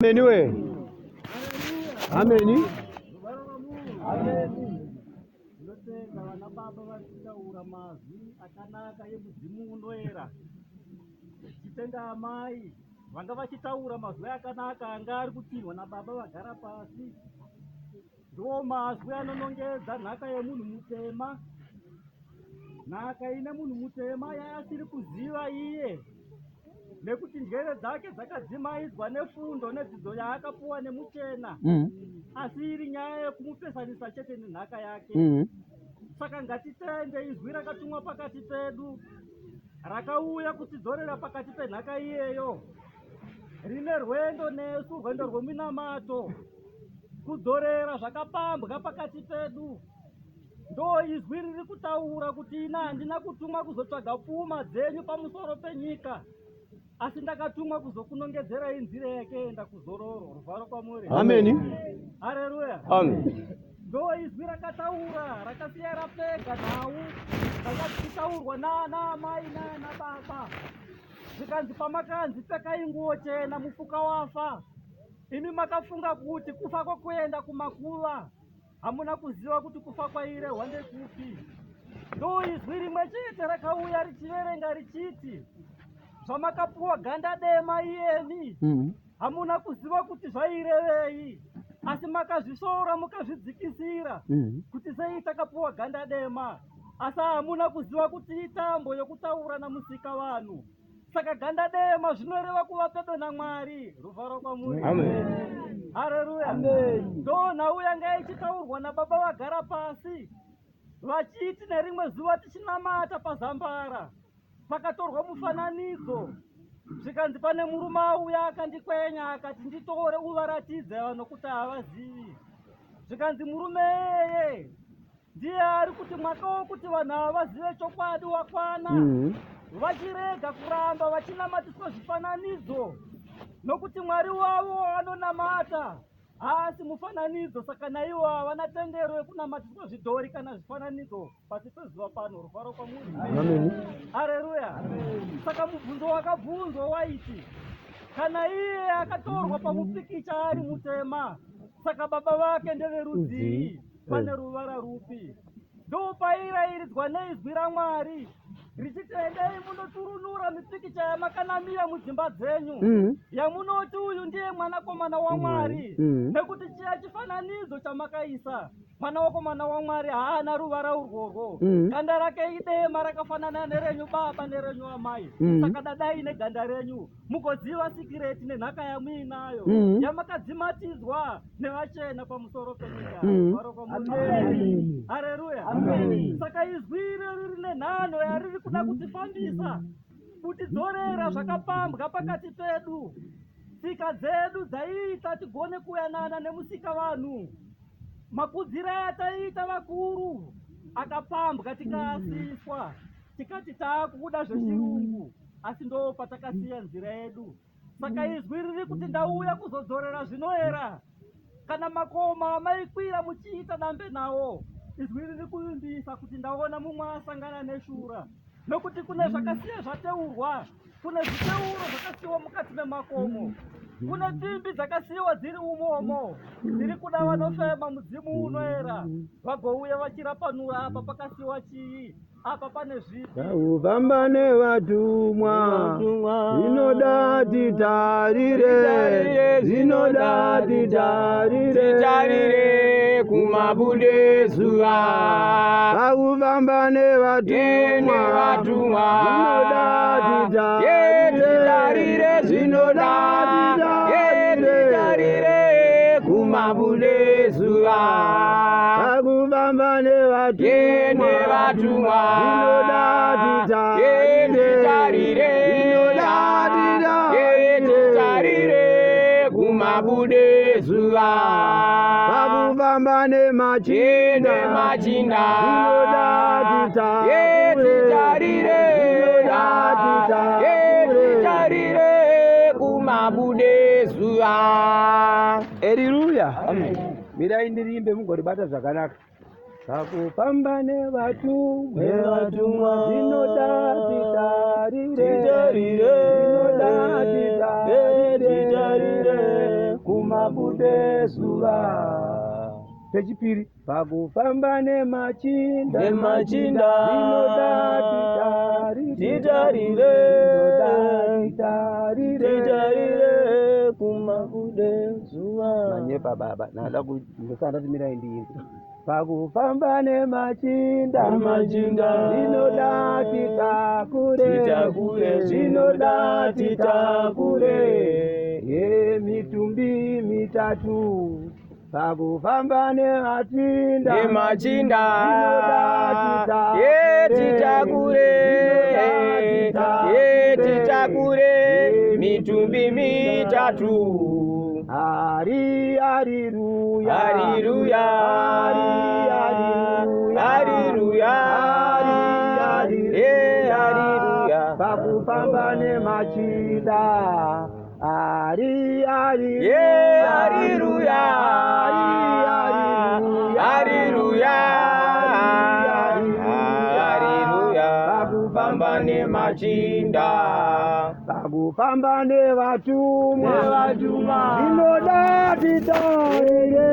Amen we. Amen. Ndotenga vana baba vachitaura mazwi akanaka emudzimu unoera. Chitenda amai vanga vachitaura mazwi akanaka anga ari kutirwa nababa vagara pasi. Ndo mazwi anonongedza nhaka yemunhu mutema. Nhaka ine munhu mutema yaasiri kuziva iye. Nekuti njere dzake dzakadzimaidzwa nefundo nedzidzo yaakapuwa nemuchena. Asi iri nyaya yekumupesanisa chete nenhaka yake. Saka ngatitende izwi rakatumwa pakati pedu, rakauya kutidzorera pakati penhaka iyeyo. Rine rwendo nesu, rwendo rweminamato, kudzorera zvakapambwa pakati pedu. Ndo izwi riri kutaura kuti ina handina kutumwa kuzotsvaga pfuma dzenyu pamusoro penyika, asi ndakatumwa kuzokunongedzerai nzira yakaenda kuzororo. Ruvaro kwamuri. Amen. Haleluya. Amen. Ndo izwi rakataura rakasiya rapfeka nhau rakataurwa naamai nanababa. Zvikanzi pamakanzi pfekai nguo chena mufuka wafa. Imi makafunga kuti kufa kwekuenda kumakuva. Hamuna kuziva kuti kufa kwairehwa ndekupi. Ndo izwi rimwe chete rakauya richiverenga richiti, zvamakapuwa ganda dema iyemi. Hamuna kuziva kuti zvairevei. Asi makazvisora mukazvidzikisira kuti sei takapuwa ganda dema. Asi hamuna kuziva kuti itambo yokutaura namusika vanhu. Saka ganda dema zvinoreva kuva pedo naMwari. Ruvaro kwamuri. Amen. Haleluya. Ndo nhau yanga ichitaurwa nababa vagara pasi, vachiti nerimwe zuva tichinamata pazambara pakatorwa mufananidzo. Zvikanzi pane murume auya akandikwenya akati nditore uvaratidze vanhu kuti havazivi. Zvikanzi murume eye ndiye ari kuti mwaka wokuti vanhu ava vazive chokwadi wakwana. Vachirega kuramba vachinamatiswa zvifananidzo, nokuti Mwari wavo anonamata haasi mufananidzo. Saka naivo havana tendero yekunamatiswa zvidhori kana zvifananidzo pasi pezuva pano. Rufaro kwamuri. Haleluya. Saka mubvunzo wakabvunzwa waiti, kana iye akatorwa pamupikicha ari mutema, saka baba vake ndeverudzii, pane ruvara rupi? Ndo pairairidzwa neizwi raMwari richiti endei munoturunura mipikicha yamakanamira mudzimba dzenyu, yamunoti uyu ndiye mwanakomana waMwari, nekuti chiya chifananidzo chamakaisa. Mwanakomana waMwari haana ruvara urworwo. Ganda rake idema rakafanana nerenyu baba nerenyu amai. Saka dadai neganda renyu mugoziva sikireti nenhaka yamuinayo, yamakadzimatidzwa nevachena pamusoro penyika. Amen. Haleluya. Saka izwi iri rine nhano yariri kuda kutifambisa, kutidzorera zvakapambwa pakati pedu. Tsika dzedu dzaiita tigone kuyanana nemusika vanhu. Makudzira ataiita vakuru akapambwa tikaasiswa, tikati taakuda zvechirungu, asi ndo patakasiya nzira yedu. Saka izwi riri kuti ndauya kuzodzorera zvinoera. Kana makoma amaikwira muchiita dambe nawo, izwi riri kuvimbisa kuti ndaona mumwe asangana neshura. Nokuti kune zvakasiya zvateurwa, kune zviteuro zvakasiyiwa mukati memakomo, kune dzimbi dzakasiyiwa dziri umomo, dziri kuda vanofema mudzimu unoera vagouya vachirapanura apa pakasiyiwa chii, apa pane zvipi. Pakufamba nevatumwa, zvinoda titarire, zvinoda titarire kumabude zuva. Pakufamba nevatumwa, zvinoda titarire, zvinoda titarire kumabude zuva. Pakufamba nevatumwa, zvinoda titarire, titarire kumabude zuva. Pakufamba nemachinda, zvinoda titarire, titarire kumabude zuva. Haleluya. Amen. Mirai ndirimbe mugoribata zvakanaka. Pakufamba nevatumwa, zvinoda titarire, zvinoda titarire kumabude zuva. Pechipiri, pakufamba nemachinda, zvinoda titarire kumabude zuva. Manyepa baba, nada ndosanda timirai ndinzi. Pakufamba nemachinda, zvinoda titakure, zvinoda titakure, mitumbi mitatu. Pakufamba nemachinda, titakure, mitumbi mitatu. Hallelujah, hallelujah. Pakufamba nemachinda, pakufamba nemachinda, pakufamba nevatumwa, zvinoda titarire.